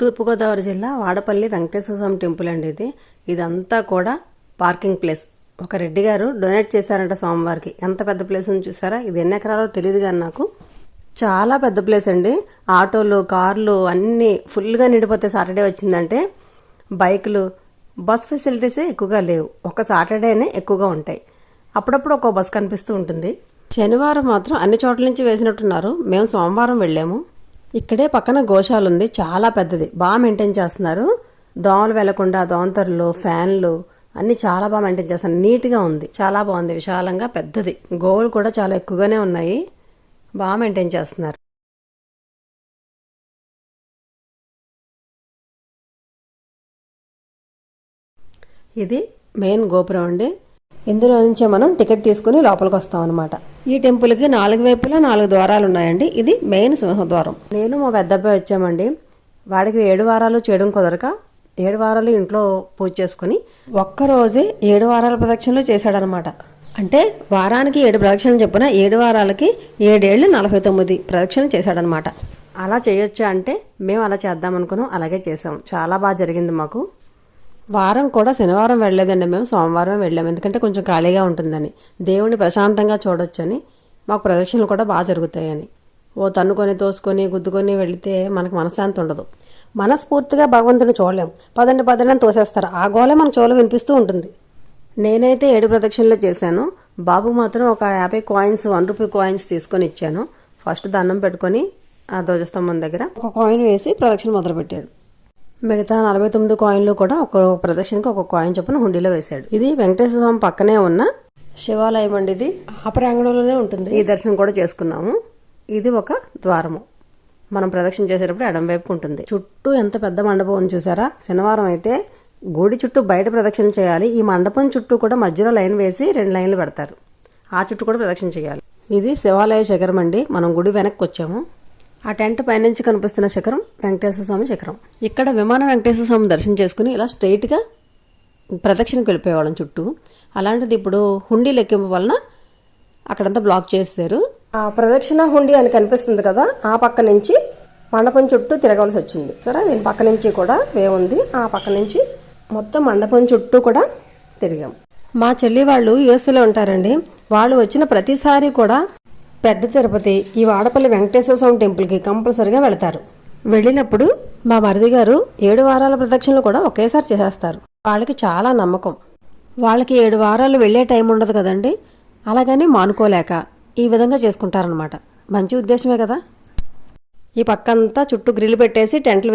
తూర్పుగోదావరి జిల్లా వాడపల్లి వెంకటేశ్వర స్వామి టెంపుల్ అండి ఇదంతా కూడా పార్కింగ్ ప్లేస్. ఒక రెడ్డి గారు డొనేట్ చేశారంట స్వామివారికి. ఎంత పెద్ద ప్లేస్ ఉంది చూసారా. ఇది ఎన్ని ఎకరాలో తెలియదు కానీ నాకు చాలా పెద్ద ప్లేస్ అండి. ఆటోలు, కార్లు అన్నీ ఫుల్గా నిండిపోతే సాటర్డే వచ్చిందంటే. బైకులు, బస్ ఫెసిలిటీసే ఎక్కువగా లేవు. ఒక సాటర్డేనే ఎక్కువగా ఉంటాయి. అప్పుడప్పుడు ఒక బస్ కనిపిస్తూ ఉంటుంది. శనివారం మాత్రం అన్ని చోట్ల నుంచి వేసినట్టున్నారు. మేము సోమవారం వెళ్ళాము. ఇక్కడే పక్కన గోశాల ఉంది, చాలా పెద్దది, బాగా మెయింటైన్ చేస్తున్నారు. దోమలు వెళ్లకుండా దోమతెరలు, ఫ్యాన్లు అన్నీ చాలా బాగా మెయింటైన్ చేస్తున్నారు. నీట్గా ఉంది, చాలా బాగుంది, విశాలంగా పెద్దది. గోవులు కూడా చాలా ఎక్కువగానే ఉన్నాయి, బాగా మెయింటైన్ చేస్తున్నారు. ఇది మెయిన్ గోపురం అండి. ఇందులో నుంచే మనం టికెట్ తీసుకుని లోపలికి వస్తాం అనమాట. ఈ టెంపుల్కి 4 వైపులా 4 ద్వారాలు ఉన్నాయండి. ఇది మెయిన్ సింహద్వారం. నేను మా పెద్ద అబ్బాయి వచ్చామండి. వాడికి 7 వారాలు చేయడం కుదరక 7 వారాలు ఇంట్లో పూజ చేసుకుని ఒక్కరోజే 7 వారాల ప్రదక్షిణలు చేశాడనమాట. అంటే వారానికి 7 ప్రదక్షిణలు చెప్పిన 7 వారాలకి 7 ఏళ్ళు 49 ప్రదక్షిణలు చేశాడనమాట. అలా చేయొచ్చా అంటే మేము అలా చేద్దాం అనుకున్నాం, అలాగే చేసాం. చాలా బాగా జరిగింది మాకు. వారం కూడా శనివారం వెళ్ళలేదండి, మేము సోమవారం వెళ్ళాము. ఎందుకంటే కొంచెం ఖాళీగా ఉంటుందని, దేవుణ్ణి ప్రశాంతంగా చూడొచ్చని, మాకు ప్రదక్షిణలు కూడా బాగా జరుగుతాయని. ఓ తన్నుకొని తోసుకొని గుద్దుకొని వెళితే మనకు మనశ్శాంతి ఉండదు. మనస్ఫూర్తిగా భగవంతుని చూడలేం. పదండి పదండి తోసేస్తారు. ఆ గోలే మన చెవులు వినిపిస్తూ ఉంటుంది. నేనైతే 7 ప్రదక్షిణలు చేశాను. బాబు మాత్రం ఒక 50 కాయిన్స్, 1 రూపీ కాయిన్స్ తీసుకొని ఇచ్చాను. ఫస్ట్ దండం పెట్టుకొని ఆ ధ్వజస్తంభం దగ్గర ఒక కాయిన్ వేసి ప్రదక్షిణ మొదలుపెట్టాడు. మిగతా 49 కాయిన్లు కూడా ఒక ప్రదక్షిణకి ఒక కాయిన్ చొప్పున హుండీలో వేశాడు. ఇది వెంకటేశ్వర స్వామి పక్కనే ఉన్న శివాలయం అండి. ఇది ఆ ప్రాంగణంలోనే ఉంటుంది. ఈ దర్శనం కూడా చేసుకున్నాము. ఇది ఒక ద్వారము. మనం ప్రదక్షిణ చేసేటప్పుడు ఎడం వైపు ఉంటుంది. చుట్టూ ఎంత పెద్ద మండపం ఉంది చూసారా. శనివారం అయితే గుడి చుట్టూ బయట ప్రదక్షిణ చేయాలి. ఈ మండపం చుట్టూ కూడా మధ్యలో లైన్ వేసి 2 లైన్లు పెడతారు. ఆ చుట్టూ కూడా ప్రదక్షిణ చేయాలి. ఇది శివాలయ శిఖరం అండి. మనం గుడి వెనక్కి వచ్చాము. ఆ టెంట్ పైనుంచి కనిపిస్తున్న శిఖరం వెంకటేశ్వర స్వామి శిఖరం. ఇక్కడ విమానం వెంకటేశ్వర స్వామి దర్శనం చేసుకుని ఇలా స్ట్రైట్గా ప్రదక్షిణకు వెళ్ళిపోయేవాళ్ళం చుట్టూ. అలాంటిది ఇప్పుడు హుండీ లెక్కింపు వలన అక్కడంతా బ్లాక్ చేశారు. ఆ ప్రదక్షిణ హుండీ అని కనిపిస్తుంది కదా, ఆ పక్క నుంచి మండపం చుట్టూ తిరగవలసి వచ్చింది. సరే, దీని పక్క నుంచి కూడా వే ఉంది. ఆ పక్క నుంచి మొత్తం మండపం చుట్టూ కూడా తిరిగాం. మా చెల్లి వాళ్ళు యూఎస్లో ఉంటారండి. వాళ్ళు వచ్చిన ప్రతిసారి కూడా పెద్ద తిరుపతి, ఈ వాడపల్లి వెంకటేశ్వర స్వామి టెంపుల్కి కంపల్సరిగా వెళతారు. వెళ్ళినప్పుడు మా మరిది గారు 7 వారాల ప్రదక్షిణలు కూడా ఒకేసారి చేసేస్తారు. వాళ్ళకి చాలా నమ్మకం. వాళ్ళకి 7 వారాలు వెళ్ళే టైం ఉండదు కదండి, అలాగని మానుకోలేక ఈ విధంగా చేసుకుంటారనమాట. మంచి ఉద్దేశమే కదా. ఈ పక్కంతా చుట్టూ గ్రిల్ పెట్టేసి టెంట్లు